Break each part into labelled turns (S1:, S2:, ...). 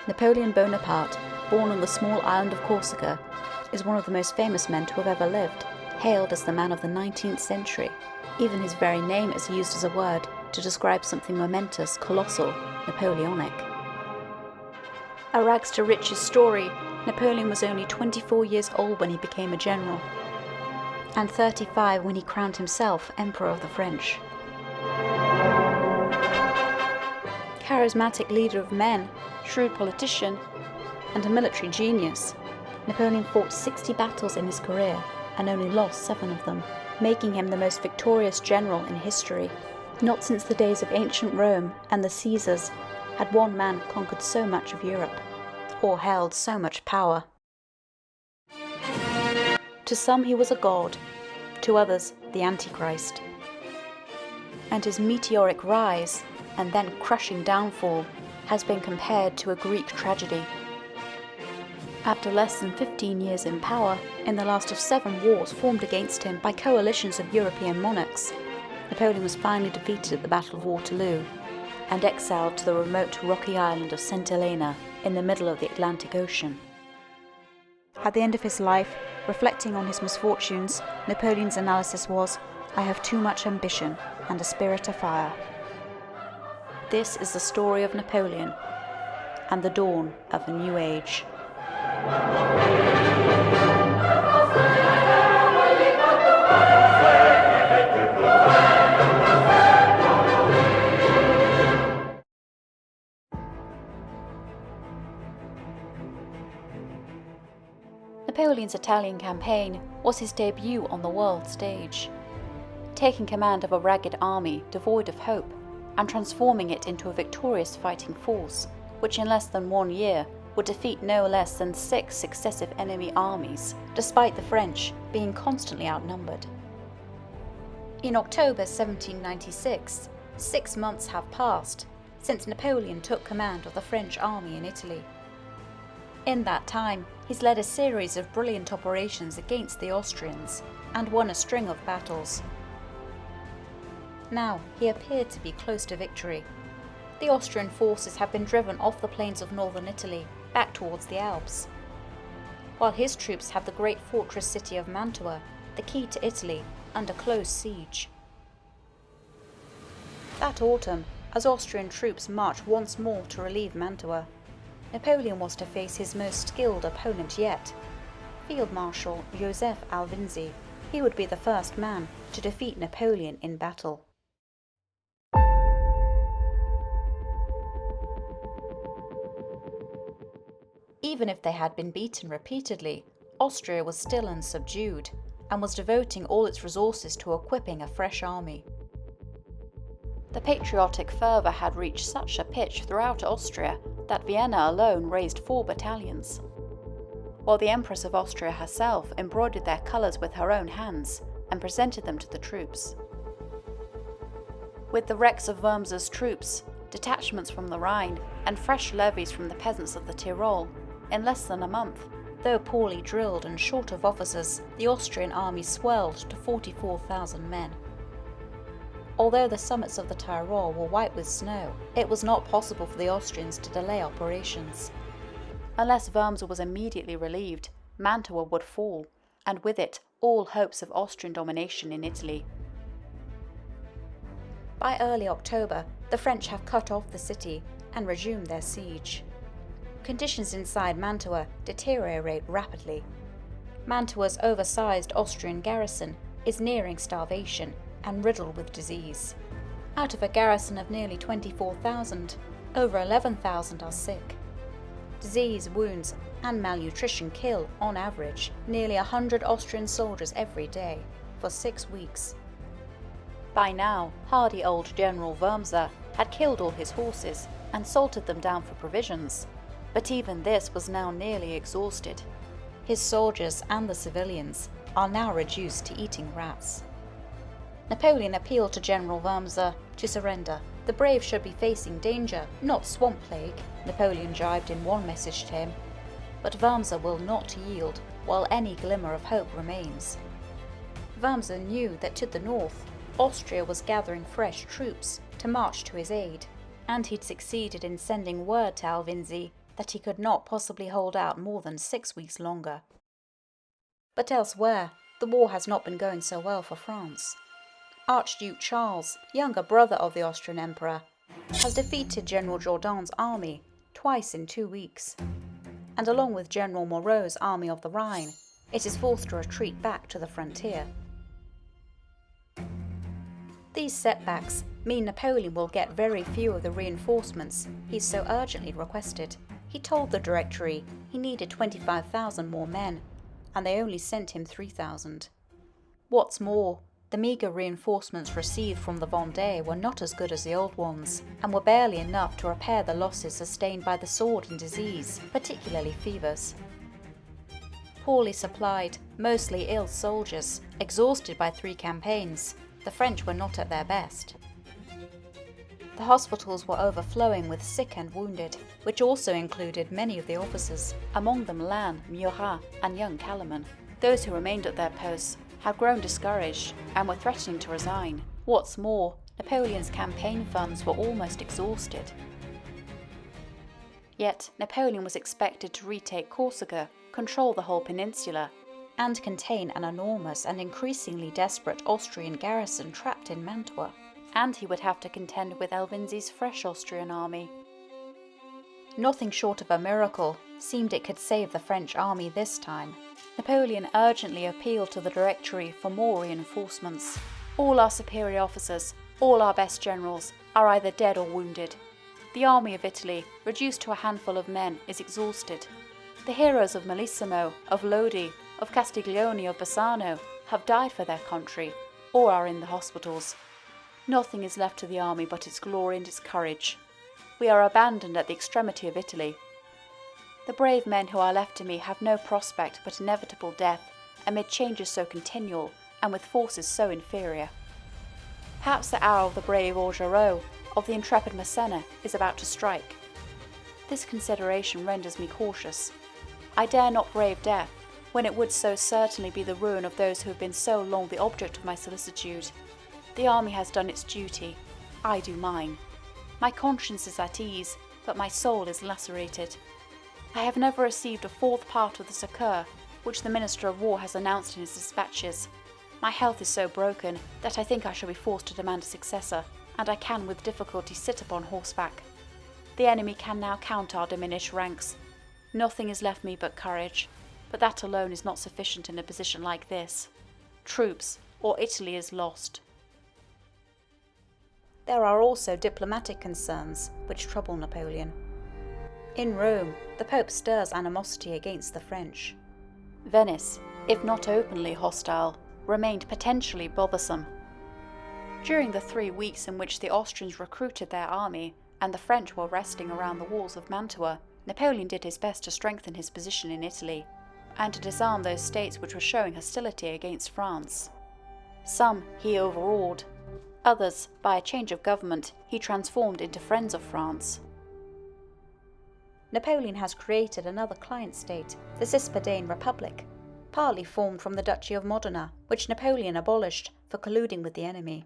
S1: Napoleon Bonaparte, born on the small island of Corsica, is one of the most famous men to have ever lived, hailed as the man of the 19th century. Even his very name is used as a word to describe something momentous, colossal, Napoleonic. A rags to riches story, Napoleon was only 24 years old when he became a general, and 35 when he crowned himself Emperor of the French. Charismatic leader of men, shrewd politician, and a military genius, Napoleon fought 60 battles in his career and only lost 7 of them, making him the most victorious general in history. Not since the days of ancient Rome and the Caesars had one man conquered so much of Europe, or held so much power. To some he was a god, to others the Antichrist. And his meteoric rise and then crushing downfall has been compared to a Greek tragedy. After less than 15 years in power, in the last of 7 wars formed against him by coalitions of European monarchs, Napoleon was finally defeated at the Battle of Waterloo and exiled to the remote rocky island of St. Helena in the middle of the Atlantic Ocean. At the end of his life, reflecting on his misfortunes, Napoleon's analysis was, "I have too much ambition and a spirit of fire." This is the story of Napoleon and the dawn of a new age. Napoleon's Italian campaign was his debut on the world stage. Taking command of a ragged army devoid of hope and transforming it into a victorious fighting force, which in less than 1 year would defeat no less than 6 successive enemy armies, despite the French being constantly outnumbered. In October 1796, 6 months have passed since Napoleon took command of the French army in Italy. In that time, he's led a series of brilliant operations against the Austrians and won a string of battles. Now, he appeared to be close to victory. The Austrian forces have been driven off the plains of northern Italy, back towards the Alps, while his troops have the great fortress city of Mantua, the key to Italy, under close siege. That autumn, as Austrian troops marched once more to relieve Mantua, Napoleon was to face his most skilled opponent yet, Field Marshal Joseph Alvinczi. He would be the first man to defeat Napoleon in battle. Even if they had been beaten repeatedly, Austria was still unsubdued and was devoting all its resources to equipping a fresh army. The patriotic fervour had reached such a pitch throughout Austria that Vienna alone raised 4 battalions, while the Empress of Austria herself embroidered their colours with her own hands and presented them to the troops. With the wrecks of Wormser's troops, detachments from the Rhine, and fresh levies from the peasants of the Tyrol, in less than a month, though poorly drilled and short of officers, the Austrian army swelled to 44,000 men. Although the summits of the Tyrol were white with snow, it was not possible for the Austrians to delay operations. Unless Wormser was immediately relieved, Mantua would fall, and with it all hopes of Austrian domination in Italy. By early October, the French have cut off the city and resumed their siege. Conditions inside Mantua deteriorate rapidly. Mantua's oversized Austrian garrison is nearing starvation and riddled with disease. Out of a garrison of nearly 24,000, over 11,000 are sick. Disease, wounds, and malnutrition kill, on average, nearly 100 Austrian soldiers every day, for 6 weeks. By now, hardy old General Wormser had killed all his horses and salted them down for provisions, but even this was now nearly exhausted. His soldiers and the civilians are now reduced to eating rats. Napoleon appealed to General Wormser to surrender. The brave should be facing danger, not swamp plague, Napoleon jibed in one message to him. But Wormser will not yield while any glimmer of hope remains. Wormser knew that to the north, Austria was gathering fresh troops to march to his aid, and he'd succeeded in sending word to Alvinczi that he could not possibly hold out more than 6 weeks longer. But elsewhere, the war has not been going so well for France. Archduke Charles, younger brother of the Austrian Emperor, has defeated General Jourdan's army twice in 2 weeks, and along with General Moreau's army of the Rhine, it is forced to retreat back to the frontier. These setbacks mean Napoleon will get very few of the reinforcements he's so urgently requested. He told the Directory he needed 25,000 more men, and they only sent him 3,000. What's more, the meagre reinforcements received from the Vendée were not as good as the old ones, and were barely enough to repair the losses sustained by the sword and disease, particularly fevers. Poorly supplied, mostly ill soldiers, exhausted by 3 campaigns, the French were not at their best. The hospitals were overflowing with sick and wounded, which also included many of the officers, among them Lannes, Murat, and young Kellerman. Those who remained at their posts had grown discouraged and were threatening to resign. What's more, Napoleon's campaign funds were almost exhausted. Yet Napoleon was expected to retake Corsica, control the whole peninsula, and contain an enormous and increasingly desperate Austrian garrison trapped in Mantua. And he would have to contend with Alvinci's fresh Austrian army. Nothing short of a miracle seemed it could save the French army this time. Napoleon urgently appealed to the Directory for more reinforcements. All our superior officers, all our best generals, are either dead or wounded. The army of Italy, reduced to a handful of men, is exhausted. The heroes of Malissimo, of Lodi, of Castiglione, of Bassano have died for their country, or are in the hospitals. Nothing is left to the army but its glory and its courage. We are abandoned at the extremity of Italy. The brave men who are left to me have no prospect but inevitable death, amid changes so continual, and with forces so inferior. Perhaps the hour of the brave Augereau, of the intrepid Massena, is about to strike. This consideration renders me cautious. I dare not brave death, when it would so certainly be the ruin of those who have been so long the object of my solicitude. The army has done its duty. I do mine. My conscience is at ease, but my soul is lacerated. I have never received a 4th part of the succour which the Minister of War has announced in his dispatches. My health is so broken that I think I shall be forced to demand a successor, and I can with difficulty sit upon horseback. The enemy can now count our diminished ranks. Nothing is left me but courage, but that alone is not sufficient in a position like this. Troops, or Italy is lost. There are also diplomatic concerns which trouble Napoleon. In Rome, the Pope stirs animosity against the French. Venice, if not openly hostile, remained potentially bothersome. During the 3 weeks in which the Austrians recruited their army and the French were resting around the walls of Mantua, Napoleon did his best to strengthen his position in Italy and to disarm those states which were showing hostility against France. Some he overawed. Others, by a change of government, he transformed into friends of France. Napoleon has created another client state, the Cispadane Republic, partly formed from the Duchy of Modena, which Napoleon abolished for colluding with the enemy.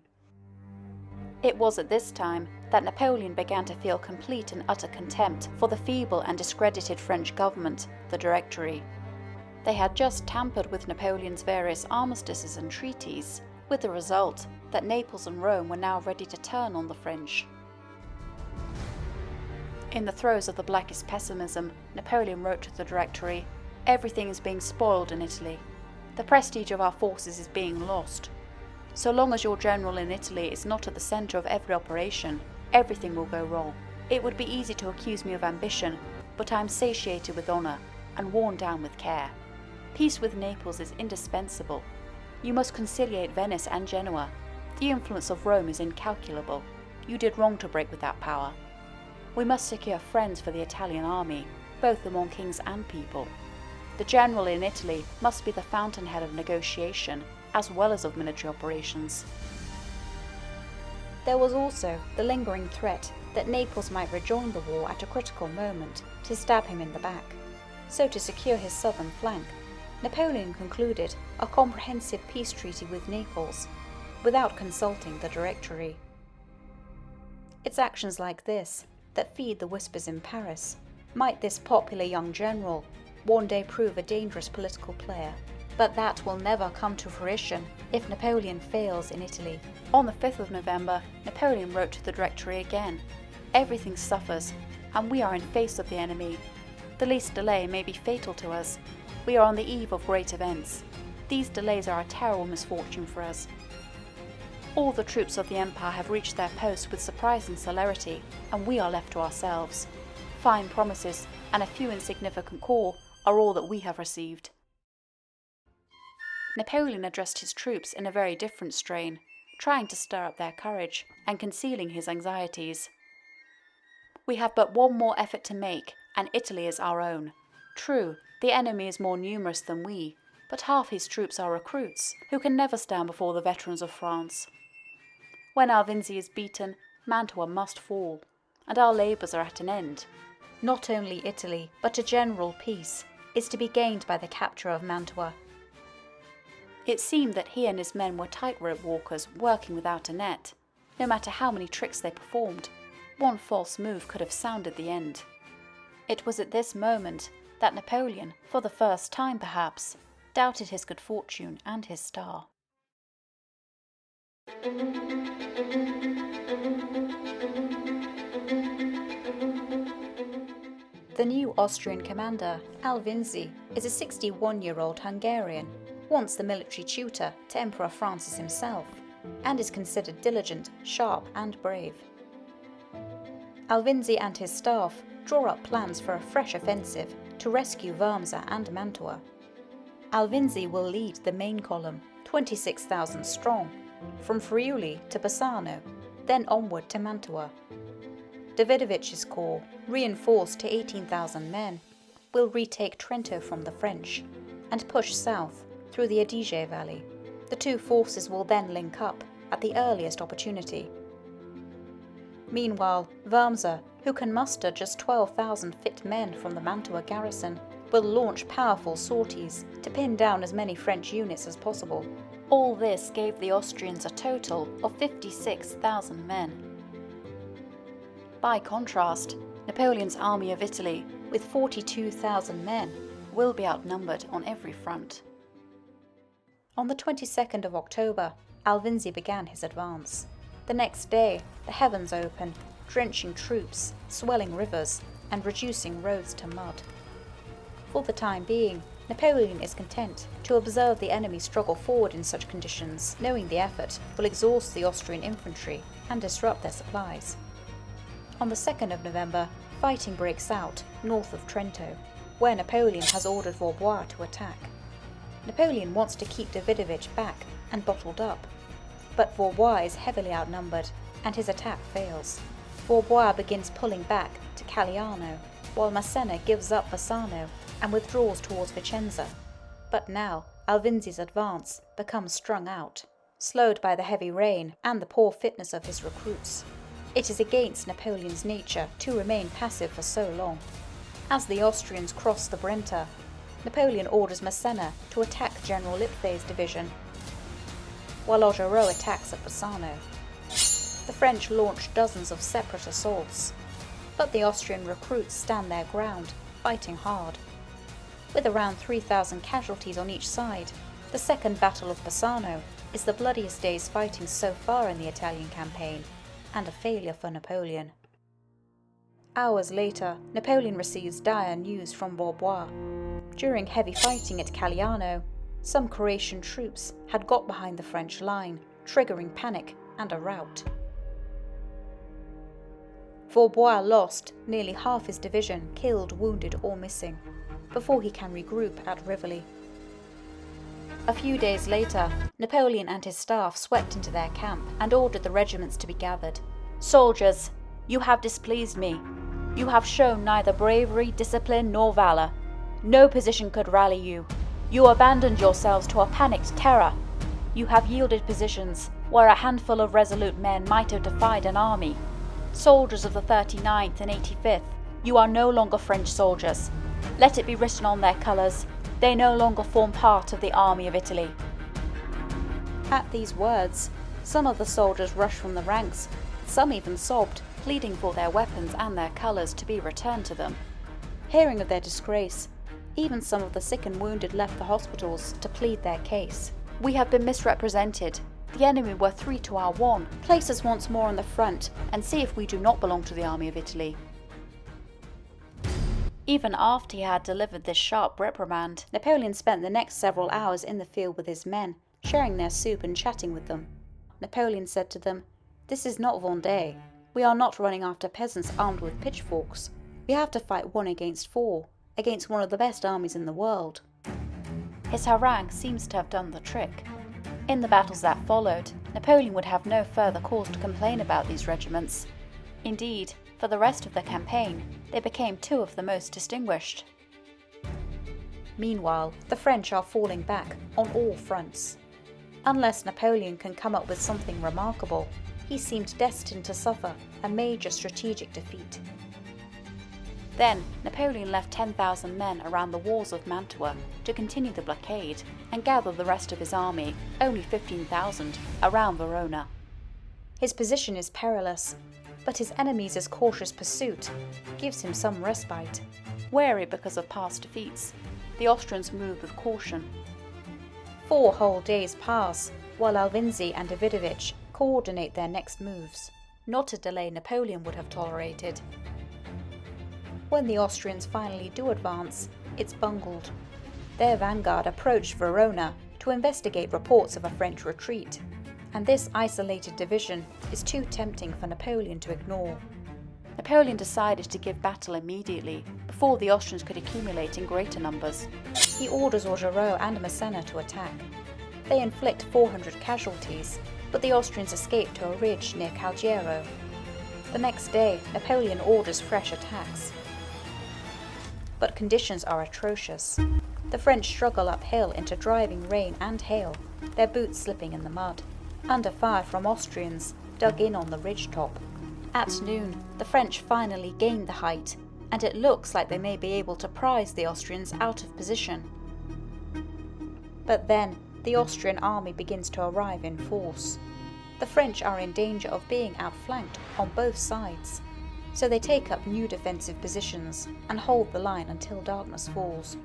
S1: It was at this time that Napoleon began to feel complete and utter contempt for the feeble and discredited French government, the Directory. They had just tampered with Napoleon's various armistices and treaties, with the result that Naples and Rome were now ready to turn on the French. In the throes of the blackest pessimism, Napoleon wrote to the Directory, "Everything is being spoiled in Italy. The prestige of our forces is being lost. So long as your general in Italy is not at the centre of every operation, everything will go wrong. It would be easy to accuse me of ambition, but I am satiated with honour and worn down with care. Peace with Naples is indispensable. You must conciliate Venice and Genoa. The influence of Rome is incalculable. You did wrong to break with that power. We must secure friends for the Italian army, both among kings and people. The general in Italy must be the fountainhead of negotiation, as well as of military operations." There was also the lingering threat that Naples might rejoin the war at a critical moment to stab him in the back. So to secure his southern flank, Napoleon concluded a comprehensive peace treaty with Naples, without consulting the Directory. It's actions like this that feed the whispers in Paris, Might this popular young general one day prove a dangerous political player? But that will never come to fruition if Napoleon fails in Italy. On the 5th of November, Napoleon wrote to the Directory again. Everything suffers, and we are in face of the enemy. The least delay may be fatal to us. We are on the eve of great events. These delays are a terrible misfortune for us. All the troops of the Empire have reached their posts with surprising celerity, and we are left to ourselves. Fine promises and a few insignificant corps are all that we have received. Napoleon addressed his troops in a very different strain, trying to stir up their courage and concealing his anxieties. We have but one more effort to make, and Italy is our own. True, the enemy is more numerous than we, but half his troops are recruits, who can never stand before the veterans of France. When Alvinczi is beaten, Mantua must fall, and our labours are at an end. Not only Italy, but a general peace is to be gained by the capture of Mantua. It seemed that he and his men were tightrope walkers working without a net. No matter how many tricks they performed, one false move could have sounded the end. It was at this moment that Napoleon, for the first time perhaps, doubted his good fortune and his star. The new Austrian commander, Alvinczi, is a 61-year-old Hungarian, once the military tutor to Emperor Francis himself, and is considered diligent, sharp and brave. Alvinczi and his staff draw up plans for a fresh offensive to rescue Wormser and Mantua. Alvinczi will lead the main column, 26,000 strong, from Friuli to Bassano, then onward to Mantua. Davidovich's corps, reinforced to 18,000 men, will retake Trento from the French and push south through the Adige Valley. The two forces will then link up at the earliest opportunity. Meanwhile, Wormser, who can muster just 12,000 fit men from the Mantua garrison, will launch powerful sorties to pin down as many French units as possible. All this gave the Austrians a total of 56,000 men. By contrast, Napoleon's army of Italy, with 42,000 men, will be outnumbered on every front. On the 22nd of October, Alvinczi began his advance. The next day, the heavens open, drenching troops, swelling rivers, and reducing roads to mud. For the time being, Napoleon is content to observe the enemy struggle forward in such conditions, knowing the effort will exhaust the Austrian infantry and disrupt their supplies. On the 2nd of November, fighting breaks out north of Trento, where Napoleon has ordered Vaubois to attack. Napoleon wants to keep Davidovich back and bottled up, but Vaubois is heavily outnumbered and his attack fails. Vaubois begins pulling back to Caldiero, while Massena gives up Bassano and withdraws towards Vicenza. But now Alvinci's advance becomes strung out, slowed by the heavy rain and the poor fitness of his recruits. It is against Napoleon's nature to remain passive for so long. As the Austrians cross the Brenta, Napoleon orders Massena to attack General Lipthae's division, while Augereau attacks at Bassano. The French launch dozens of separate assaults, but the Austrian recruits stand their ground, fighting hard. With around 3,000 casualties on each side, the Second Battle of Bassano is the bloodiest day's fighting so far in the Italian campaign, and a failure for Napoleon. Hours later, Napoleon receives dire news from Vaubois. During heavy fighting at Caldiero, some Croatian troops had got behind the French line, triggering panic and a rout. Vaubois lost nearly half his division, killed, wounded or missing, before he can regroup at Rivoli. A few days later, Napoleon and his staff swept into their camp and ordered the regiments to be gathered. "Soldiers, you have displeased me. You have shown neither bravery, discipline, nor valour. No position could rally you. You abandoned yourselves to a panicked terror. You have yielded positions where a handful of resolute men might have defied an army. Soldiers of the 39th and 85th, you are no longer French soldiers. Let it be written on their colours, they no longer form part of the army of Italy." At these words, some of the soldiers rushed from the ranks, some even sobbed, pleading for their weapons and their colours to be returned to them. Hearing of their disgrace, even some of the sick and wounded left the hospitals to plead their case. "We have been misrepresented. The enemy were 3 to our 1. Place us once more on the front and see if we do not belong to the army of Italy." Even after he had delivered this sharp reprimand, Napoleon spent the next several hours in the field with his men, sharing their soup and chatting with them. Napoleon said to them, "This is not Vendée. We are not running after peasants armed with pitchforks. We have to fight 1 against 4, against one of the best armies in the world." His harangue seems to have done the trick. In the battles that followed, Napoleon would have no further cause to complain about these regiments. Indeed, for the rest of the campaign, they became 2 of the most distinguished. Meanwhile, the French are falling back on all fronts. Unless Napoleon can come up with something remarkable, he seemed destined to suffer a major strategic defeat. Then, Napoleon left 10,000 men around the walls of Mantua to continue the blockade and gather the rest of his army, only 15,000, around Verona. His position is perilous, but his enemies' cautious pursuit gives him some respite. Wary because of past defeats, the Austrians move with caution. 4 whole days pass while Alvinczi and Davidovich coordinate their next moves, not a delay Napoleon would have tolerated. When the Austrians finally do advance, it's bungled. Their vanguard approached Verona to investigate reports of a French retreat, and this isolated division is too tempting for Napoleon to ignore. Napoleon decided to give battle immediately, before the Austrians could accumulate in greater numbers. He orders Augereau and Massena to attack. They inflict 400 casualties, but the Austrians escape to a ridge near Caldiero. The next day, Napoleon orders fresh attacks. But conditions are atrocious. The French struggle uphill into driving rain and hail, their boots slipping in the mud, under fire from Austrians dug in on the ridgetop. At noon, the French finally gain the height, and it looks like they may be able to prize the Austrians out of position. But then, the Austrian army begins to arrive in force. The French are in danger of being outflanked on both sides, so they take up new defensive positions and hold the line until darkness falls.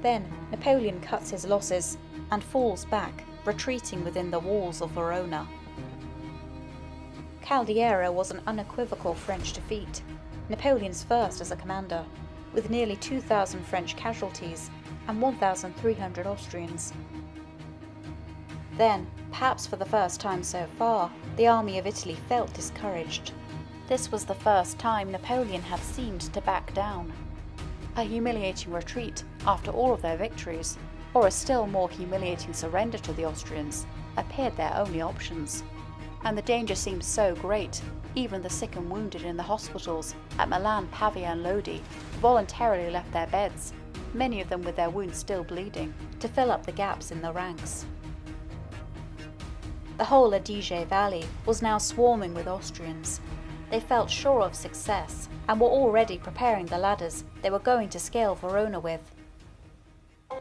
S1: Then Napoleon cuts his losses and falls back, retreating within the walls of Verona. Caldiero was an unequivocal French defeat, Napoleon's first as a commander, with nearly 2,000 French casualties and 1,300 Austrians. Then, perhaps for the first time so far, the army of Italy felt discouraged. This was the first time Napoleon had seemed to back down. A humiliating retreat after all of their victories, or a still more humiliating surrender to the Austrians, appeared their only options. And the danger seemed so great, even the sick and wounded in the hospitals at Milan, Pavia and Lodi voluntarily left their beds, many of them with their wounds still bleeding, to fill up the gaps in the ranks. The whole Adige Valley was now swarming with Austrians. They felt sure of success and were already preparing the ladders they were going to scale Verona with.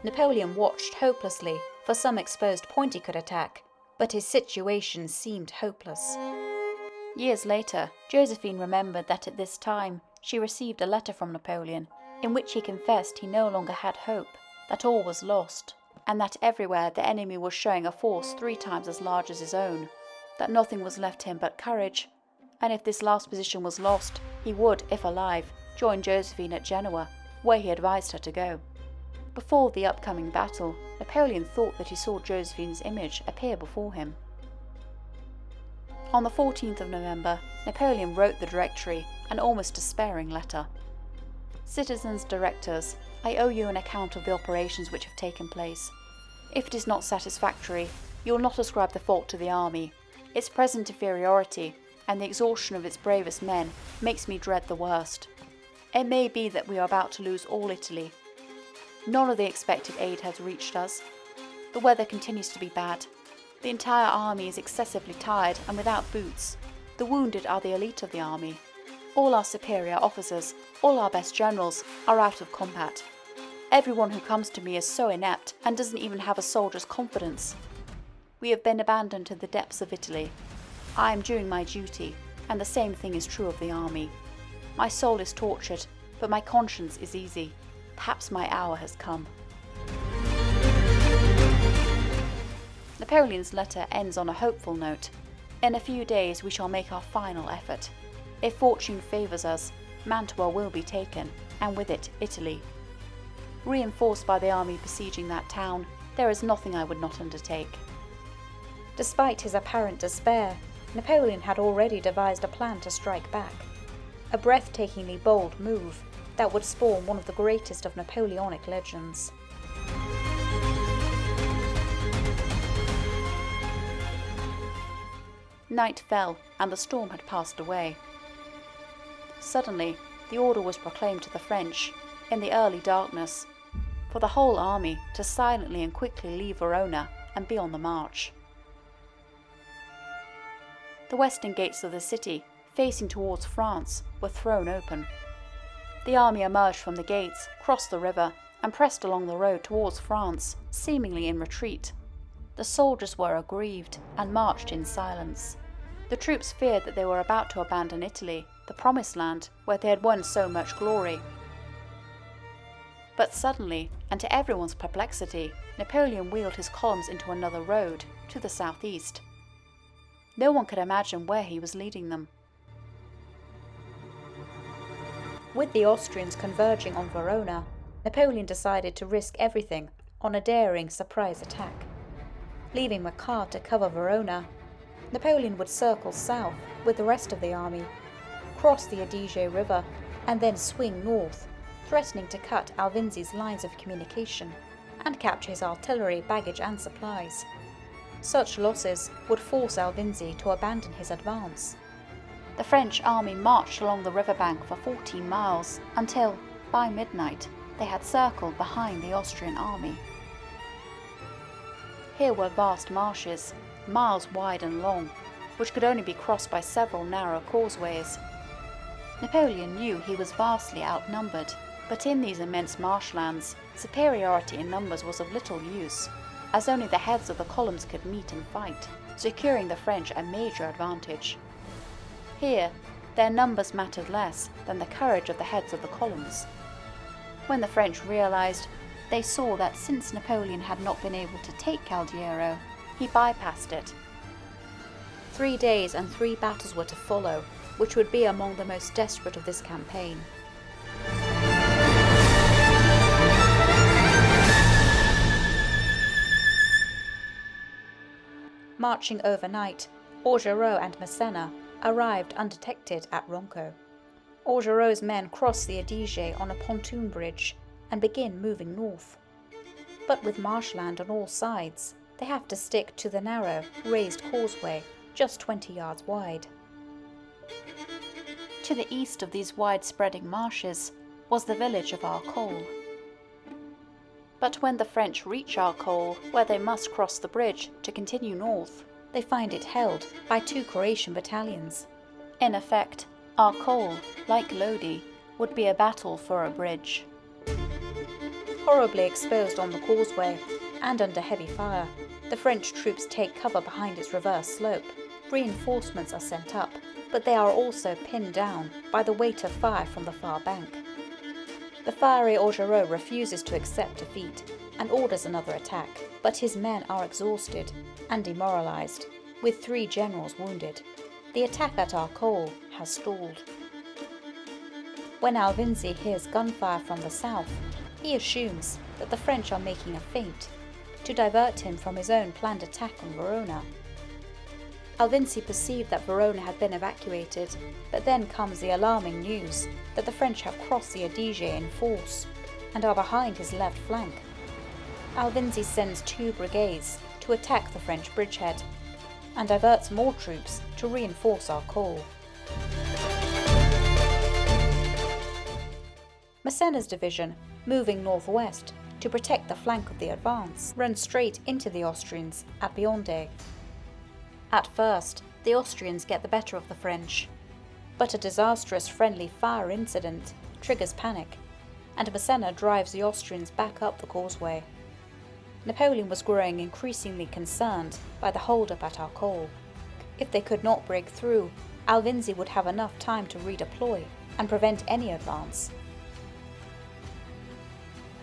S1: Napoleon watched hopelessly for some exposed point he could attack, but his situation seemed hopeless. Years later, Josephine remembered that at this time she received a letter from Napoleon in which he confessed he no longer had hope, that all was lost, and that everywhere the enemy was showing a force 3 times as large as his own, that nothing was left him but courage, and if this last position was lost, he would, if alive, join Josephine at Genoa, where he advised her to go. Before the upcoming battle, Napoleon thought that he saw Josephine's image appear before him. On the 14th of November, Napoleon wrote the Directory an almost despairing letter. "Citizens, directors, I owe you an account of the operations which have taken place. If it is not satisfactory, you will not ascribe the fault to the army. Its present inferiority and the exhaustion of its bravest men makes me dread the worst. It may be that we are about to lose all Italy. None of the expected aid has reached us. The weather continues to be bad. The entire army is excessively tired and without boots. The wounded are the elite of the army. All our superior officers, all our best generals, are out of combat. Everyone who comes to me is so inept and doesn't even have a soldier's confidence. We have been abandoned to the depths of Italy. I am doing my duty, and the same thing is true of the army. My soul is tortured, but my conscience is easy. Perhaps my hour has come. Napoleon's letter ends on a hopeful note. In a few days we shall make our final effort. If fortune favours us, Mantua will be taken, and with it Italy. Reinforced by the army besieging that town, there is nothing I would not undertake. Despite his apparent despair, Napoleon had already devised a plan to strike back. A breathtakingly bold move that would spawn one of the greatest of Napoleonic legends. Night fell, and the storm had passed away. Suddenly, the order was proclaimed to the French, in the early darkness, for the whole army to silently and quickly leave Verona and be on the march. The western gates of the city, facing towards France, were thrown open. The army emerged from the gates, crossed the river, and pressed along the road towards France, seemingly in retreat. The soldiers were aggrieved and marched in silence. The troops feared that they were about to abandon Italy, the promised land where they had won so much glory. But suddenly, and to everyone's perplexity, Napoleon wheeled his columns into another road, to the southeast. No one could imagine where he was leading them. With the Austrians converging on Verona, Napoleon decided to risk everything on a daring surprise attack. Leaving Macar to cover Verona, Napoleon would circle south with the rest of the army, cross the Adige River, and then swing north, threatening to cut Alvinci's lines of communication and capture his artillery, baggage and supplies. Such losses would force Alvinczi to abandon his advance. The French army marched along the riverbank for 14 miles until, by midnight, they had circled behind the Austrian army. Here were vast marshes, miles wide and long, which could only be crossed by several narrow causeways. Napoleon knew he was vastly outnumbered, but in these immense marshlands, superiority in numbers was of little use, as only the heads of the columns could meet and fight, securing the French a major advantage. Here, their numbers mattered less than the courage of the heads of the columns. When the French realized, they saw that since Napoleon had not been able to take Caldiero, he bypassed it. 3 days and 3 battles were to follow, which would be among the most desperate of this campaign. Marching overnight, Augereau and Massena arrived undetected at Ronco. Augereau's men cross the Adige on a pontoon bridge and begin moving north. But with marshland on all sides, they have to stick to the narrow, raised causeway, just 20 yards wide. To the east of these wide-spreading marshes was the village of Arcole. But when the French reach Arcole, where they must cross the bridge to continue north, they find it held by 2 Croatian battalions. In effect, Arcole, like Lodi, would be a battle for a bridge. Horribly exposed on the causeway, and under heavy fire, the French troops take cover behind its reverse slope. Reinforcements are sent up, but they are also pinned down by the weight of fire from the far bank. The fiery Augereau refuses to accept defeat and orders another attack, but his men are exhausted and demoralized, with 3 generals wounded. The attack at Arcole has stalled. When Alvinczi hears gunfire from the south, he assumes that the French are making a feint to divert him from his own planned attack on Verona. Alvinczi perceived that Verona had been evacuated, but then comes the alarming news that the French have crossed the Adige in force and are behind his left flank. Alvinczi sends 2 brigades to attack the French bridgehead and diverts more troops to reinforce Arcole. Massena's division, moving northwest to protect the flank of the advance, runs straight into the Austrians at Bionde. At first, the Austrians get the better of the French, but a disastrous friendly fire incident triggers panic, and Massena drives the Austrians back up the causeway. Napoleon was growing increasingly concerned by the hold-up at Arcole. If they could not break through, Alvinczi would have enough time to redeploy and prevent any advance.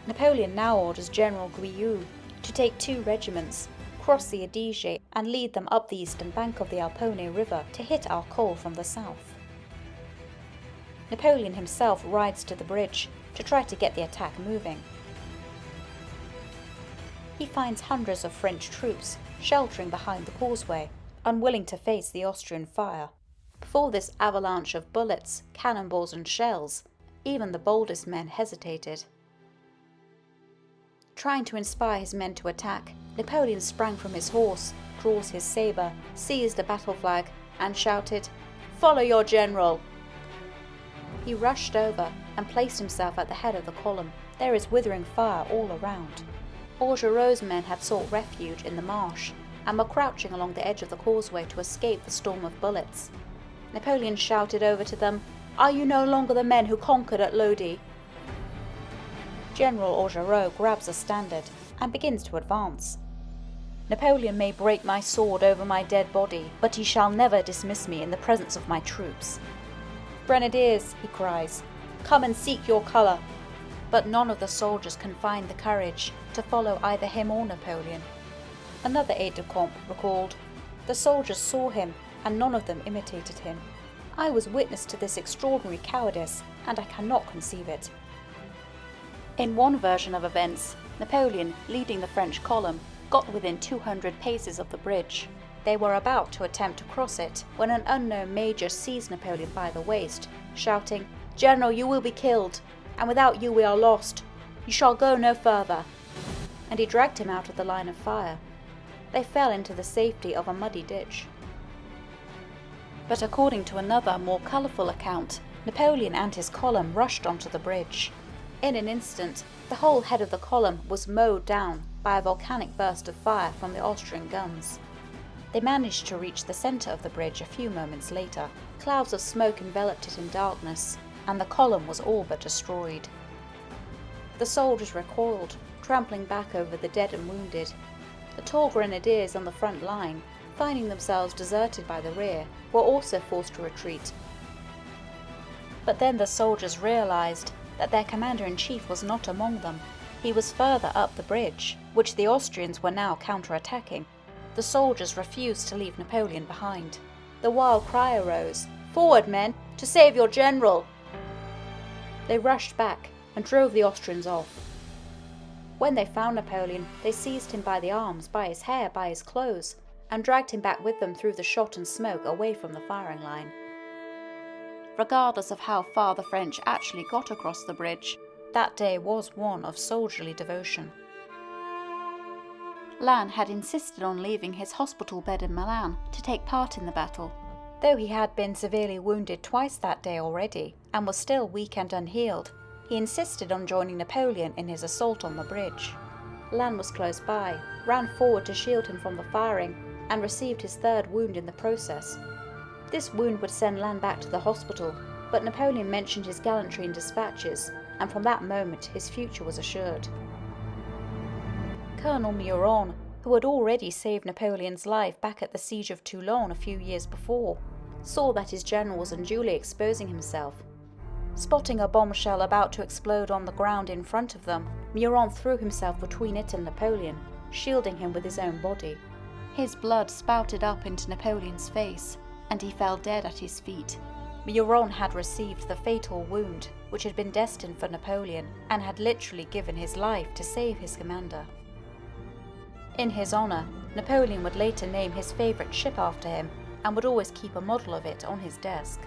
S1: Napoleon now orders General Guyot to take 2 regiments, cross the Adige and lead them up the eastern bank of the Alpone River to hit Arcole from the south. Napoleon himself rides to the bridge to try to get the attack moving. He finds hundreds of French troops sheltering behind the causeway, unwilling to face the Austrian fire. Before this avalanche of bullets, cannonballs and shells, even the boldest men hesitated. Trying to inspire his men to attack, Napoleon sprang from his horse, draws his sabre, seized a battle flag, and shouted, "Follow your general!" He rushed over and placed himself at the head of the column. There is withering fire all around. Augereau's men had sought refuge in the marsh and were crouching along the edge of the causeway to escape the storm of bullets. Napoleon shouted over to them, "Are you no longer the men who conquered at Lodi?" General Augereau grabs a standard and begins to advance. "Napoleon may break my sword over my dead body, but he shall never dismiss me in the presence of my troops. Grenadiers," he cries, "come and seek your colour." But none of the soldiers can find the courage to follow either him or Napoleon. Another aide-de-camp recalled, "The soldiers saw him and none of them imitated him. I was witness to this extraordinary cowardice and I cannot conceive it." In one version of events, Napoleon, leading the French column, got within 200 paces of the bridge. They were about to attempt to cross it when an unknown major seized Napoleon by the waist, shouting, "General, you will be killed, and without you we are lost. You shall go no further." And he dragged him out of the line of fire. They fell into the safety of a muddy ditch. But according to another, more colourful account, Napoleon and his column rushed onto the bridge. In an instant, the whole head of the column was mowed down by a volcanic burst of fire from the Austrian guns. They managed to reach the centre of the bridge a few moments later. Clouds of smoke enveloped it in darkness, and the column was all but destroyed. The soldiers recoiled, trampling back over the dead and wounded. The tall grenadiers on the front line, finding themselves deserted by the rear, were also forced to retreat. But then the soldiers realised that their commander-in-chief was not among them. He was further up the bridge, which the Austrians were now counter-attacking. The soldiers refused to leave Napoleon behind. The wild cry arose, "Forward, men, to save your general!" They rushed back and drove the Austrians off. When they found Napoleon, they seized him by the arms, by his hair, by his clothes, and dragged him back with them through the shot and smoke away from the firing line. Regardless of how far the French actually got across the bridge, that day was one of soldierly devotion. Lannes had insisted on leaving his hospital bed in Milan to take part in the battle. Though he had been severely wounded twice that day already, and was still weak and unhealed, he insisted on joining Napoleon in his assault on the bridge. Lannes was close by, ran forward to shield him from the firing, and received his 3rd wound in the process. This wound would send Lannes back to the hospital, but Napoleon mentioned his gallantry in dispatches, and from that moment his future was assured. Colonel Muron, who had already saved Napoleon's life back at the siege of Toulon a few years before, saw that his general was unduly exposing himself. Spotting a bombshell about to explode on the ground in front of them, Muron threw himself between it and Napoleon, shielding him with his own body. His blood spouted up into Napoleon's face, and he fell dead at his feet. Muron had received the fatal wound which had been destined for Napoleon, and had literally given his life to save his commander. In his honour, Napoleon would later name his favourite ship after him, and would always keep a model of it on his desk.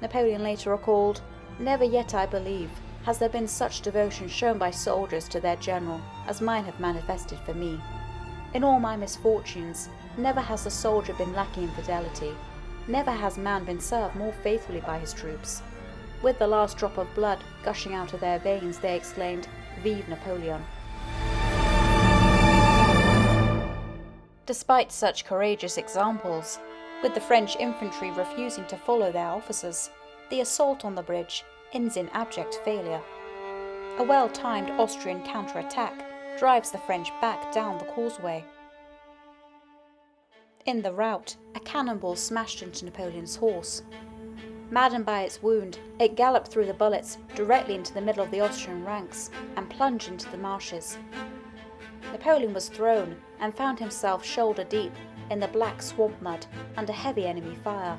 S1: Napoleon later recalled, "Never yet, I believe, has there been such devotion shown by soldiers to their general as mine have manifested for me. In all my misfortunes, never has the soldier been lacking in fidelity. Never has man been served more faithfully by his troops. With the last drop of blood gushing out of their veins, they exclaimed, 'Vive Napoleon!'" Despite such courageous examples, with the French infantry refusing to follow their officers, the assault on the bridge ends in abject failure. A well-timed Austrian counter-attack drives the French back down the causeway. In the rout, a cannonball smashed into Napoleon's horse. Maddened by its wound, it galloped through the bullets directly into the middle of the Austrian ranks and plunged into the marshes. Napoleon was thrown and found himself shoulder deep in the black swamp mud under heavy enemy fire.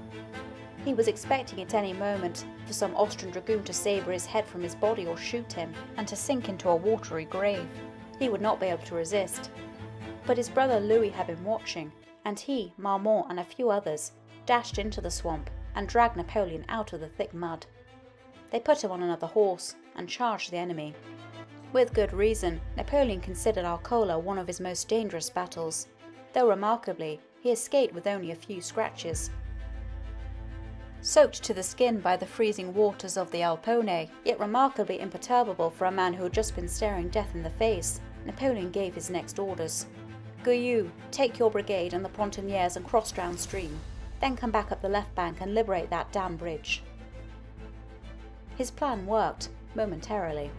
S1: He was expecting at any moment for some Austrian dragoon to sabre his head from his body or shoot him, and to sink into a watery grave. He would not be able to resist. But his brother Louis had been watching, and he, Marmont, and a few others dashed into the swamp and dragged Napoleon out of the thick mud. They put him on another horse and charged the enemy. With good reason, Napoleon considered Arcole one of his most dangerous battles, though remarkably, he escaped with only a few scratches. Soaked to the skin by the freezing waters of the Alpone, yet remarkably imperturbable for a man who had just been staring death in the face, Napoleon gave his next orders. Gouillou, take your brigade and the Pontonniers and cross downstream, then come back up the left bank and liberate that damn bridge. His plan worked, momentarily.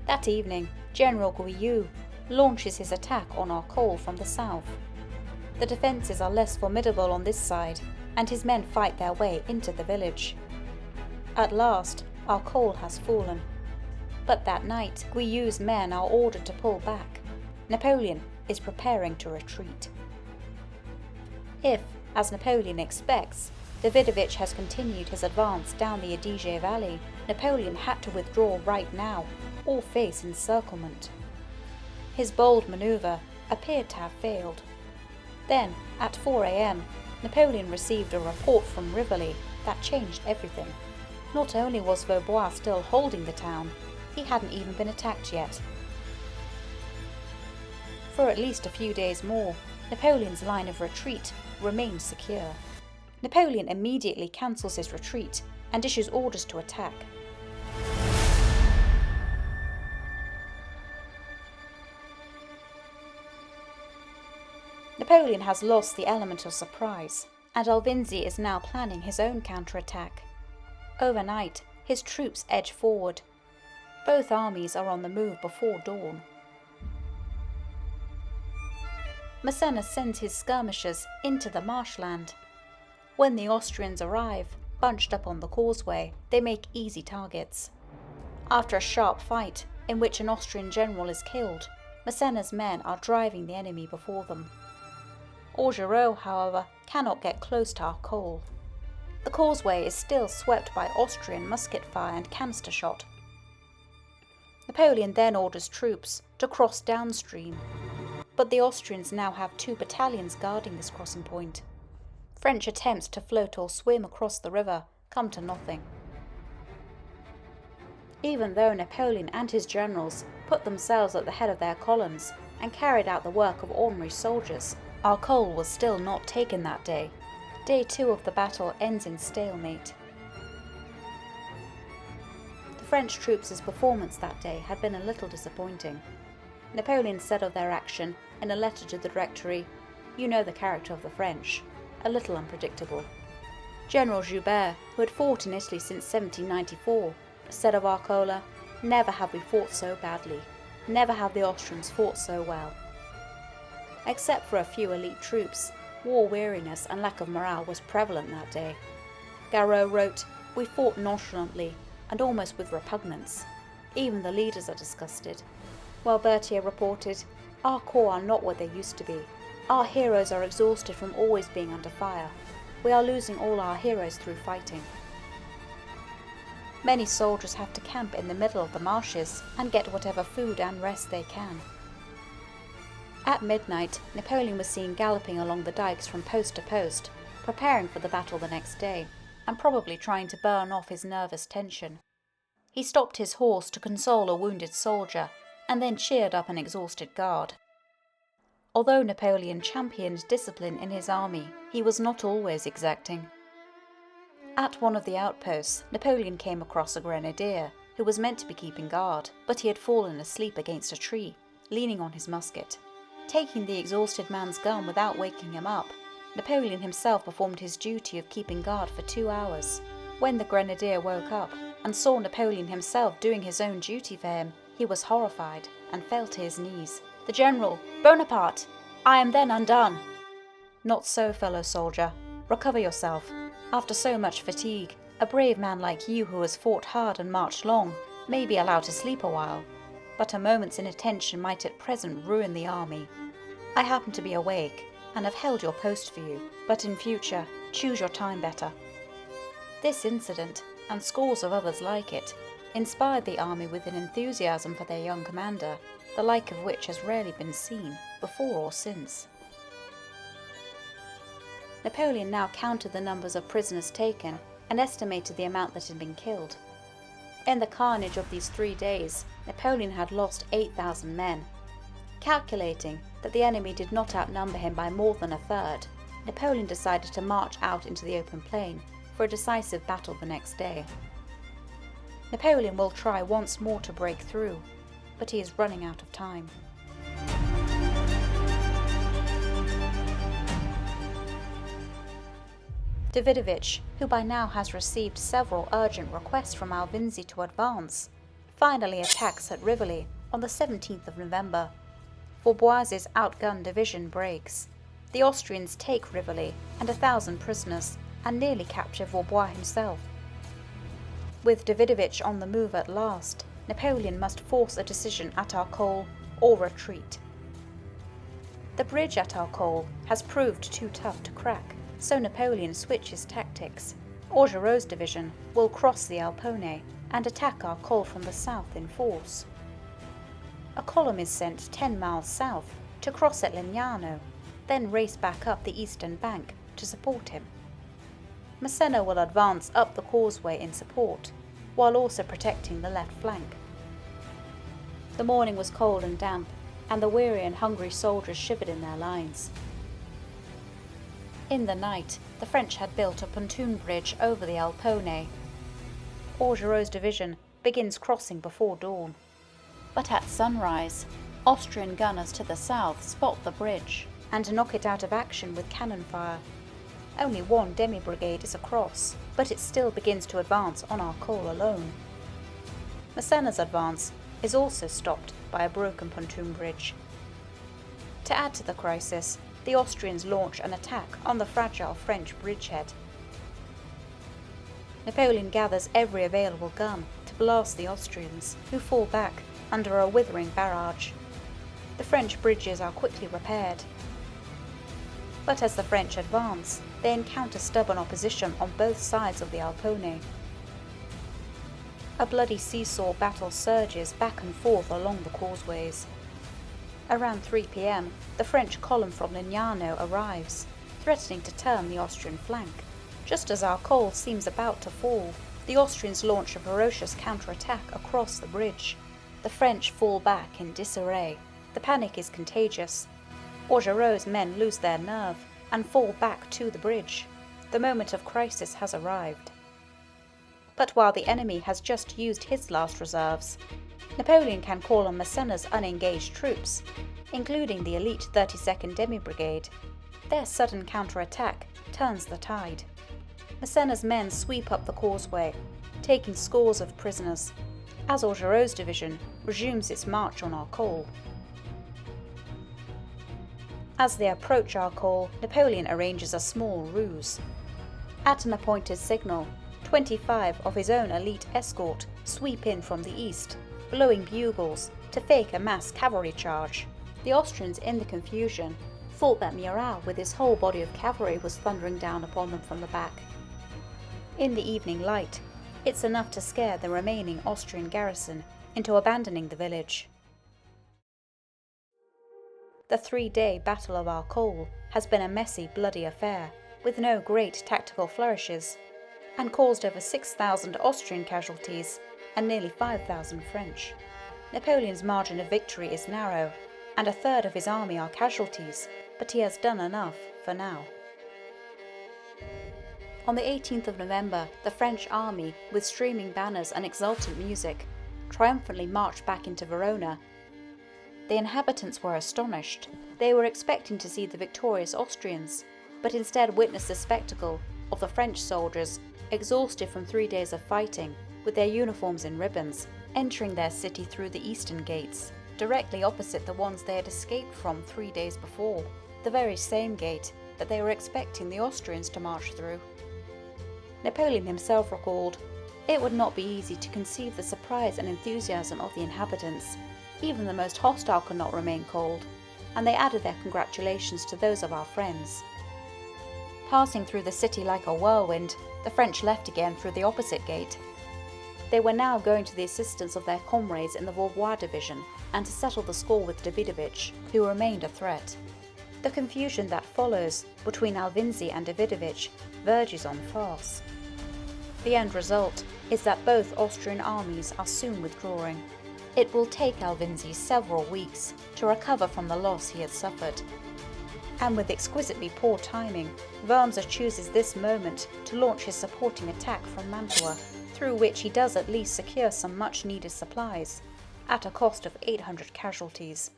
S1: That evening, General Gouillou launches his attack on Arcole from the south. The defences are less formidable on this side, and his men fight their way into the village. At last, Arcole has fallen. But that night, Gouillou's men are ordered to pull back. Napoleon is preparing to retreat. If, as Napoleon expects, Davidovich has continued his advance down the Adige Valley, Napoleon had to withdraw right now, or face encirclement. His bold manoeuvre appeared to have failed. Then, at 4 a.m., Napoleon received a report from Rivoli that changed everything. Not only was Vaubois still holding the town, he hadn't even been attacked yet. For at least a few days more, Napoleon's line of retreat remained secure. Napoleon immediately cancels his retreat and issues orders to attack. Napoleon has lost the element of surprise, and Alvinczi is now planning his own counterattack. Overnight, his troops edge forward. Both armies are on the move before dawn. Massena sends his skirmishers into the marshland. When the Austrians arrive, bunched up on the causeway, they make easy targets. After a sharp fight, in which an Austrian general is killed, Massena's men are driving the enemy before them. Augereau, however, cannot get close to Arcole. The causeway is still swept by Austrian musket fire and canister shot. Napoleon then orders troops to cross downstream, but the Austrians now have 2 battalions guarding this crossing point. French attempts to float or swim across the river come to nothing. Even though Napoleon and his generals put themselves at the head of their columns and carried out the work of ordinary soldiers, Arcole was still not taken that day. Day 2 of the battle ends in stalemate. The French troops' performance that day had been a little disappointing. Napoleon said of their action in a letter to the Directory, "You know the character of the French, a little unpredictable." General Joubert, who had fought in Italy since 1794, said of Arcole, "Never have we fought so badly. Never have the Austrians fought so well." Except for a few elite troops, war weariness and lack of morale was prevalent that day. Garot wrote, "We fought nonchalantly and almost with repugnance. Even the leaders are disgusted." While Berthier reported, "Our corps are not what they used to be. Our heroes are exhausted from always being under fire. We are losing all our heroes through fighting." Many soldiers have to camp in the middle of the marshes and get whatever food and rest they can. At midnight, Napoleon was seen galloping along the dikes from post to post, preparing for the battle the next day, and probably trying to burn off his nervous tension. He stopped his horse to console a wounded soldier, and then cheered up an exhausted guard. Although Napoleon championed discipline in his army, he was not always exacting. At one of the outposts, Napoleon came across a grenadier, who was meant to be keeping guard, but he had fallen asleep against a tree, leaning on his musket. Taking the exhausted man's gun without waking him up, Napoleon himself performed his duty of keeping guard for 2 hours. When the grenadier woke up and saw Napoleon himself doing his own duty for him, he was horrified and fell to his knees. "The General, Bonaparte! I am then undone!" "Not so, fellow soldier. Recover yourself. After so much fatigue, a brave man like you who has fought hard and marched long may be allowed to sleep a while, but a moment's inattention might at present ruin the army. I happen to be awake, and have held your post for you, but in future, choose your time better." This incident, and scores of others like it, inspired the army with an enthusiasm for their young commander, the like of which has rarely been seen, before or since. Napoleon now counted the numbers of prisoners taken and estimated the amount that had been killed. In the carnage of these 3 days, Napoleon had lost 8,000 men. Calculating that the enemy did not outnumber him by more than a third, Napoleon decided to march out into the open plain for a decisive battle the next day. Napoleon will try once more to break through, but he is running out of time. Davidovich, who by now has received several urgent requests from Alvinczi to advance, finally attacks at Rivoli on the 17th of November. Vaubois's outgunned division breaks. The Austrians take Rivoli and 1,000 prisoners and nearly capture Vaubois himself. With Davidovich on the move at last, Napoleon must force a decision at Arcole or retreat. The bridge at Arcole has proved too tough to crack, so Napoleon switches tactics. Augereau's division will cross the Alpone and attack Arcole from the south in force. A column is sent 10 miles south to cross at Legnano, then race back up the eastern bank to support him. Massena will advance up the causeway in support, while also protecting the left flank. The morning was cold and damp, and the weary and hungry soldiers shivered in their lines. In the night, the French had built a pontoon bridge over the Alpone. Augereau's division begins crossing before dawn. But at sunrise, Austrian gunners to the south spot the bridge and knock it out of action with cannon fire. Only one demi-brigade is across, but it still begins to advance on Arcole alone. Massena's advance is also stopped by a broken pontoon bridge. To add to the crisis, the Austrians launch an attack on the fragile French bridgehead. Napoleon gathers every available gun to blast the Austrians, who fall back under a withering barrage. The French bridges are quickly repaired. But as the French advance, they encounter stubborn opposition on both sides of the Alpone. A bloody seesaw battle surges back and forth along the causeways. Around 3 p.m, the French column from Legnano arrives, threatening to turn the Austrian flank. Just as Arcole seems about to fall, the Austrians launch a ferocious counterattack across the bridge. The French fall back in disarray. The panic is contagious. Augereau's men lose their nerve and fall back to the bridge. The moment of crisis has arrived. But while the enemy has just used his last reserves, Napoleon can call on Massena's unengaged troops, including the elite 32nd Demi-Brigade. Their sudden counterattack turns the tide. Massena's men sweep up the causeway, taking scores of prisoners, as Augereau's division resumes its march on Arcole. As they approach Arcole, Napoleon arranges a small ruse. At an appointed signal, 25 of his own elite escort sweep in from the east, blowing bugles to fake a mass cavalry charge. The Austrians, in the confusion, thought that Murat with his whole body of cavalry was thundering down upon them from the back. In the evening light, it's enough to scare the remaining Austrian garrison into abandoning the village. The 3-day Battle of Arcole has been a messy, bloody affair, with no great tactical flourishes, and caused over 6,000 Austrian casualties and nearly 5,000 French. Napoleon's margin of victory is narrow, and a third of his army are casualties, but he has done enough for now. On the 18th of November, the French army, with streaming banners and exultant music, triumphantly marched back into Verona. The inhabitants were astonished. They were expecting to see the victorious Austrians, but instead witnessed the spectacle of the French soldiers, exhausted from 3 days of fighting, with their uniforms in ribbons, entering their city through the eastern gates, directly opposite the ones they had escaped from 3 days before, the very same gate that they were expecting the Austrians to march through. Napoleon himself recalled, "It would not be easy to conceive the surprise and enthusiasm of the inhabitants. Even the most hostile could not remain cold," and they added their congratulations to those of our friends. Passing through the city like a whirlwind, the French left again through the opposite gate. They were now going to the assistance of their comrades in the Vaubois division and to settle the score with Davidovich, who remained a threat. The confusion that follows between Alvinczi and Davidovich verges on farce. The end result is that both Austrian armies are soon withdrawing. It will take Alvinczi several weeks to recover from the loss he has suffered. And with exquisitely poor timing, Wormser chooses this moment to launch his supporting attack from Mantua, through which he does at least secure some much-needed supplies, at a cost of 800 casualties.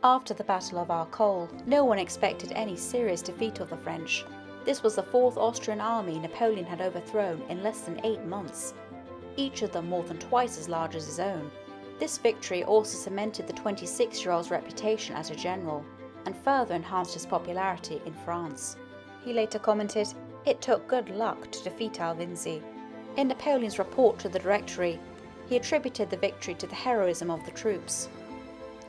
S1: After the Battle of Arcole, no one expected any serious defeat of the French. This was the fourth Austrian army Napoleon had overthrown in less than 8 months, each of them more than twice as large as his own. This victory also cemented the 26-year-old's reputation as a general, and further enhanced his popularity in France. He later commented, "It took good luck to defeat Alvinczi." In Napoleon's report to the Directory, he attributed the victory to the heroism of the troops.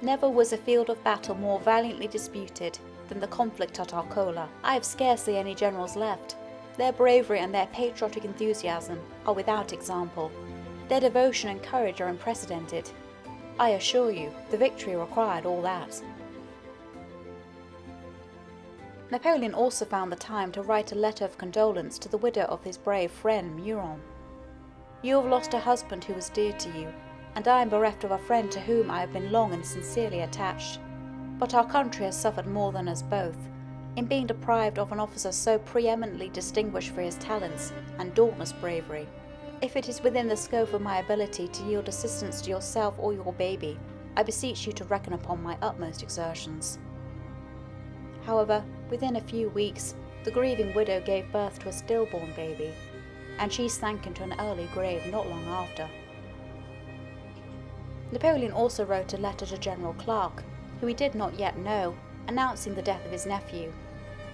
S1: "Never was a field of battle more valiantly disputed than the conflict at Arcole. I have scarcely any generals left. Their bravery and their patriotic enthusiasm are without example. Their devotion and courage are unprecedented. I assure you, the victory required all that." Napoleon also found the time to write a letter of condolence to the widow of his brave friend Murat. "You have lost a husband who was dear to you, and I am bereft of a friend to whom I have been long and sincerely attached. But our country has suffered more than us both, in being deprived of an officer so preeminently distinguished for his talents and dauntless bravery. If it is within the scope of my ability to yield assistance to yourself or your baby, I beseech you to reckon upon my utmost exertions." However, within a few weeks, the grieving widow gave birth to a stillborn baby, and she sank into an early grave not long after. Napoleon also wrote a letter to General Clark, who he did not yet know, announcing the death of his nephew.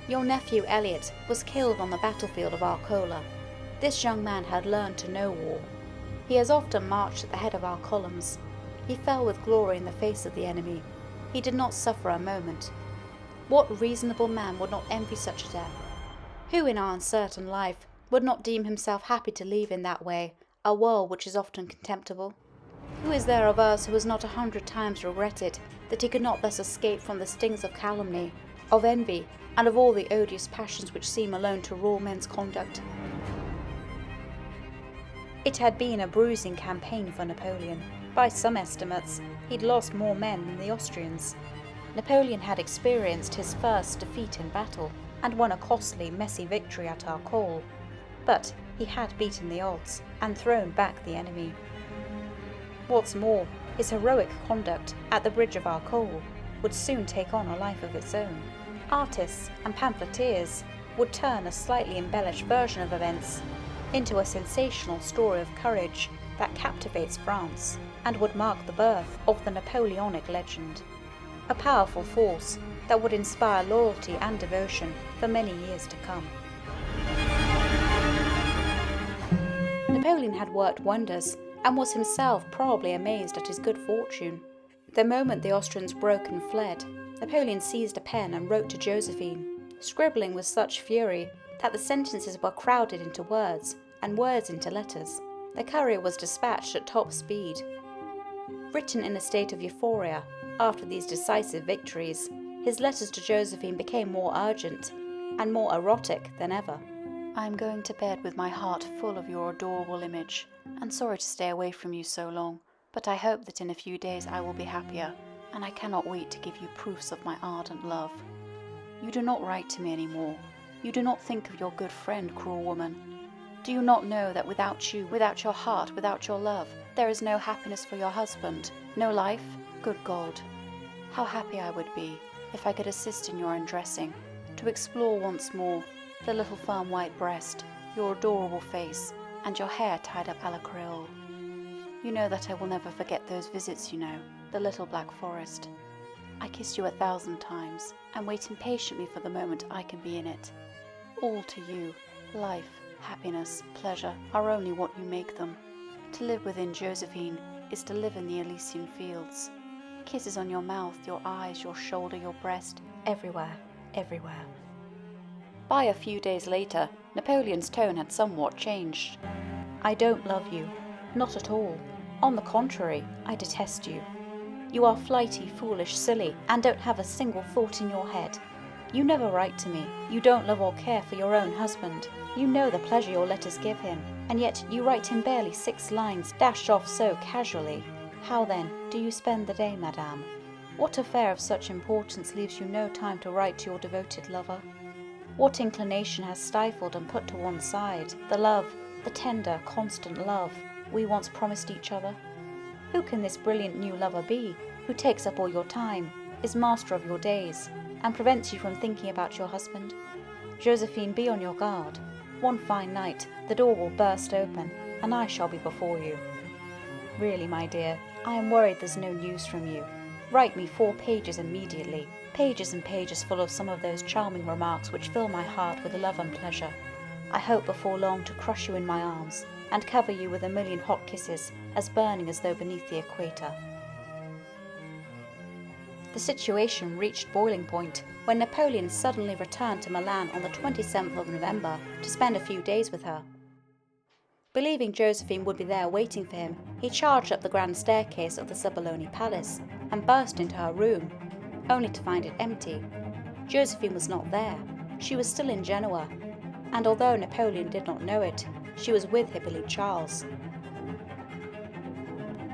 S1: "Your nephew Elliot was killed on the battlefield of Arcole. This young man had learned to know war. He has often marched at the head of our columns. He fell with glory in the face of the enemy. He did not suffer a moment. What reasonable man would not envy such a death? Who in our uncertain life would not deem himself happy to leave in that way a world which is often contemptible? Who is there of us who has not 100 times regretted that he could not thus escape from the stings of calumny, of envy, and of all the odious passions which seem alone to rule men's conduct?" It had been a bruising campaign for Napoleon. By some estimates, he'd lost more men than the Austrians. Napoleon had experienced his first defeat in battle, and won a costly, messy victory at Arcole. But he had beaten the odds, and thrown back the enemy. What's more, his heroic conduct at the bridge of Arcole would soon take on a life of its own. Artists and pamphleteers would turn a slightly embellished version of events into a sensational story of courage that captivates France, and would mark the birth of the Napoleonic legend. A powerful force that would inspire loyalty and devotion for many years to come. Napoleon had worked wonders, and was himself probably amazed at his good fortune. The moment the Austrians broke and fled, Napoleon seized a pen and wrote to Josephine, scribbling with such fury that the sentences were crowded into words, and words into letters. The courier was dispatched at top speed. Written in a state of euphoria after these decisive victories, his letters to Josephine became more urgent and more erotic than ever. "I am going to bed with my heart full of your adorable image, and sorry to stay away from you so long, but I hope that in a few days I will be happier, and I cannot wait to give you proofs of my ardent love. You do not write to me any more. You do not think of your good friend, cruel woman. Do you not know that without you, without your heart, without your love, there is no happiness for your husband, no life? Good God, how happy I would be if I could assist in your undressing, to explore once more the little firm white breast, your adorable face, and your hair tied up à la Creole. You know that I will never forget those visits, you know, the little black forest. I kiss you 1,000 times, and wait impatiently for the moment I can be in it. All to you, Life, happiness, pleasure are only what you make them. To live within Josephine is to live in the Elysian fields. Kisses on your mouth, your eyes, your shoulder, your breast, everywhere, everywhere. By a few days later, Napoleon's tone had somewhat changed. I don't love you. Not at all. On the contrary, I detest you. You are flighty, foolish, silly, and don't have a single thought in your head. You never write to me. You don't love or care for your own husband. You know the pleasure your letters give him, and yet you write him barely 6 lines, dashed off so casually. How then do you spend the day, madame? What affair of such importance leaves you no time to write to your devoted lover? What inclination has stifled and put to one side the love, the tender, constant love we once promised each other? Who can this brilliant new lover be, who takes up all your time, is master of your days, and prevents you from thinking about your husband? Josephine, be on your guard. One fine night, the door will burst open, and I shall be before you. Really, my dear, I am worried there's no news from you. Write me 4 pages immediately, pages and pages full of some of those charming remarks which fill my heart with love and pleasure. I hope before long to crush you in my arms, and cover you with 1,000,000 hot kisses, as burning as though beneath the equator. The situation reached boiling point when Napoleon suddenly returned to Milan on the 27th of November to spend a few days with her. Believing Josephine would be there waiting for him, he charged up the grand staircase of the Sebaloni palace and burst into her room, only to find it empty. Josephine was not there. She was still in Genoa, and although Napoleon did not know it, she was with Hippolyte Charles.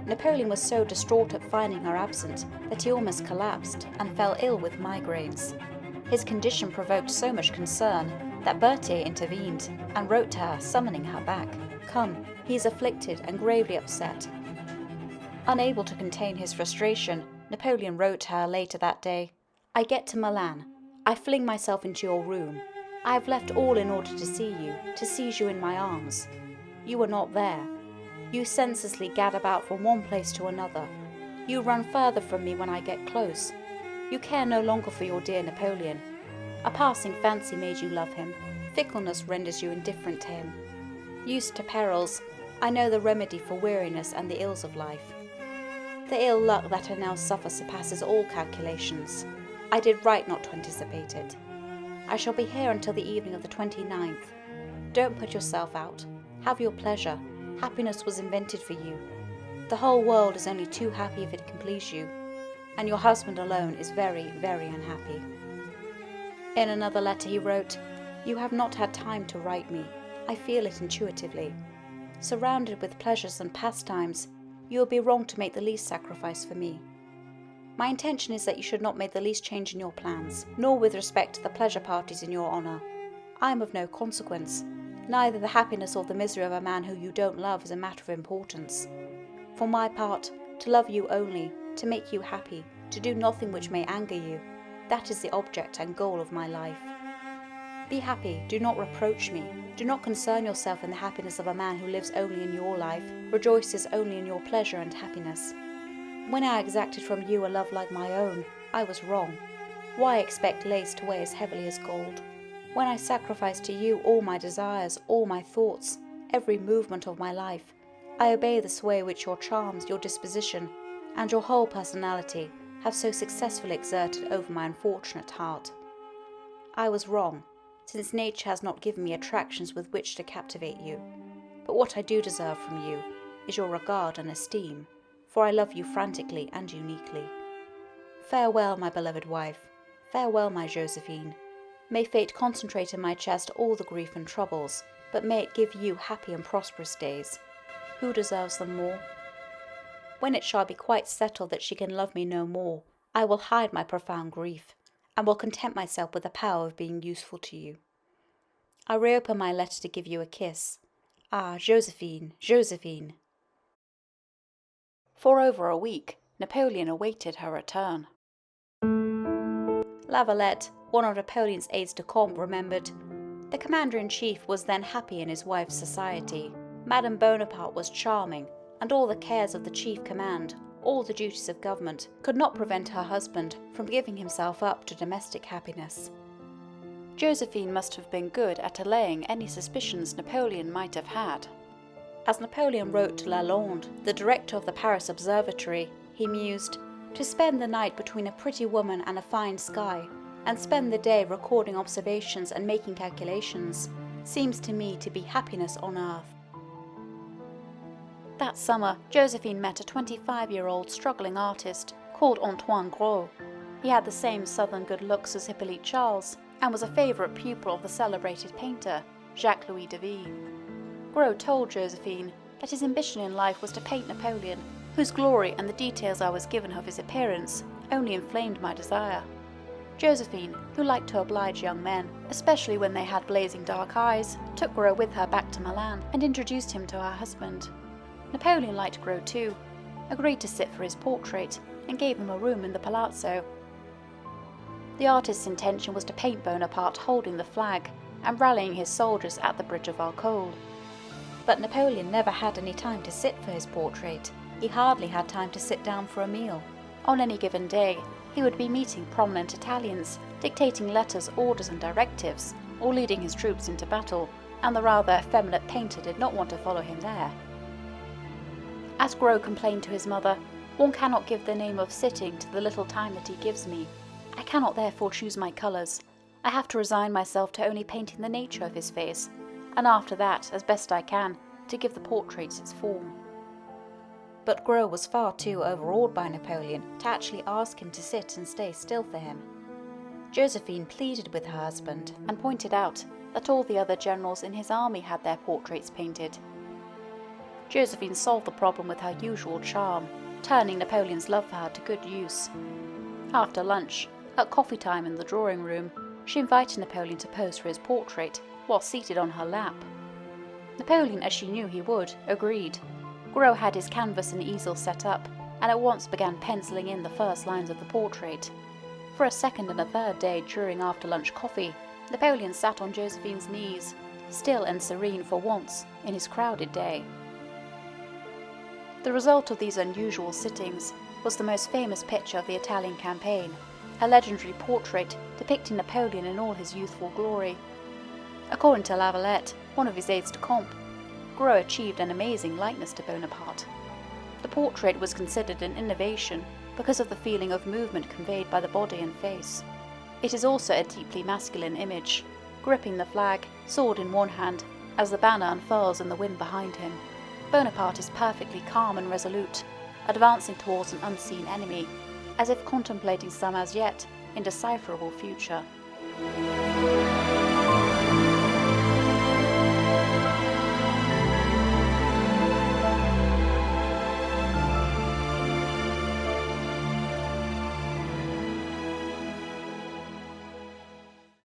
S1: Napoleon was so distraught at finding her absent that he almost collapsed and fell ill with migraines. His condition provoked so much concern that Berthier intervened and wrote to her, summoning her back. Come, he is afflicted and gravely upset. Unable to contain his frustration, Napoleon wrote to her later that day, I get to Milan. I fling myself into your room. I have left all in order to see you, to seize you in my arms. You are not there. You senselessly gad about from one place to another. You run further from me when I get close. You care no longer for your dear Napoleon. A passing fancy made you love him. Fickleness renders you indifferent to him. Used to perils, I know the remedy for weariness and the ills of life. The ill luck that I now suffer surpasses all calculations. I did right not to anticipate it. I shall be here until the evening of the 29th. Don't put yourself out. Have your pleasure. Happiness was invented for you. The whole world is only too happy if it can please you, and your husband alone is very, very unhappy. In another letter he wrote, You have not had time to write me. I feel it intuitively. Surrounded with pleasures and pastimes, you will be wrong to make the least sacrifice for me. My intention is that you should not make the least change in your plans, nor with respect to the pleasure parties in your honour. I am of no consequence. Neither the happiness or the misery of a man who you don't love is a matter of importance. For my part, to love you only, to make you happy, to do nothing which may anger you, that is the object and goal of my life. Be happy, do not reproach me. Do not concern yourself in the happiness of a man who lives only in your life, rejoices only in your pleasure and happiness. When I exacted from you a love like my own, I was wrong. Why expect lace to weigh as heavily as gold? When I sacrifice to you all my desires, all my thoughts, every movement of my life, I obey the sway which your charms, your disposition, and your whole personality have so successfully exerted over my unfortunate heart. I was wrong, since nature has not given me attractions with which to captivate you. But what I do deserve from you is your regard and esteem, for I love you frantically and uniquely. Farewell, my beloved wife. Farewell, my Josephine. May fate concentrate in my chest all the grief and troubles, but may it give you happy and prosperous days. Who deserves them more? When it shall be quite settled that she can love me no more, I will hide my profound grief, and will content myself with the power of being useful to you. I reopen my letter to give you a kiss. Ah, Josephine, Josephine. For over a week, Napoleon awaited her return. Lavalette, one of Napoleon's aides-de-camp, remembered, the commander-in-chief was then happy in his wife's society. Madame Bonaparte was charming, and all the cares of the chief command, all the duties of government, could not prevent her husband from giving himself up to domestic happiness. Josephine must have been good at allaying any suspicions Napoleon might have had. As Napoleon wrote to Lalande, the director of the Paris Observatory, he mused, "To spend the night between a pretty woman and a fine sky, and spend the day recording observations and making calculations, seems to me to be happiness on earth." That summer, Josephine met a 25-year-old struggling artist called Antoine Gros. He had the same southern good looks as Hippolyte Charles, and was a favourite pupil of the celebrated painter, Jacques-Louis David. Gros told Josephine that his ambition in life was to paint Napoleon, whose glory and the details I was given of his appearance only inflamed my desire. Josephine, who liked to oblige young men, especially when they had blazing dark eyes, took Gros with her back to Milan and introduced him to her husband. Napoleon liked Gros too, agreed to sit for his portrait, and gave him a room in the palazzo. The artist's intention was to paint Bonaparte holding the flag and rallying his soldiers at the bridge of Arcole. But Napoleon never had any time to sit for his portrait. He hardly had time to sit down for a meal. On any given day, he would be meeting prominent Italians, dictating letters, orders and directives, or leading his troops into battle, and the rather effeminate painter did not want to follow him there. As Gros complained to his mother, "One cannot give the name of sitting to the little time that he gives me. I cannot therefore choose my colours. I have to resign myself to only painting the nature of his face, and after that, as best I can, to give the portrait its form." But Gros was far too overawed by Napoleon to actually ask him to sit and stay still for him. Josephine pleaded with her husband and pointed out that all the other generals in his army had their portraits painted. Josephine solved the problem with her usual charm, turning Napoleon's love for her to good use. After lunch, at coffee time in the drawing room, she invited Napoleon to pose for his portrait while seated on her lap. Napoleon, as she knew he would, agreed. Gros had his canvas and easel set up, and at once began penciling in the first lines of the portrait. For a second and a third day during after-lunch coffee, Napoleon sat on Josephine's knees, still and serene for once in his crowded day. The result of these unusual sittings was the most famous picture of the Italian campaign, a legendary portrait depicting Napoleon in all his youthful glory. According to Lavalette, one of his aides-de-camp, Gros achieved an amazing likeness to Bonaparte. The portrait was considered an innovation because of the feeling of movement conveyed by the body and face. It is also a deeply masculine image, gripping the flag, sword in one hand, as the banner unfurls in the wind behind him. Bonaparte is perfectly calm and resolute, advancing towards an unseen enemy, as if contemplating some as yet indecipherable future.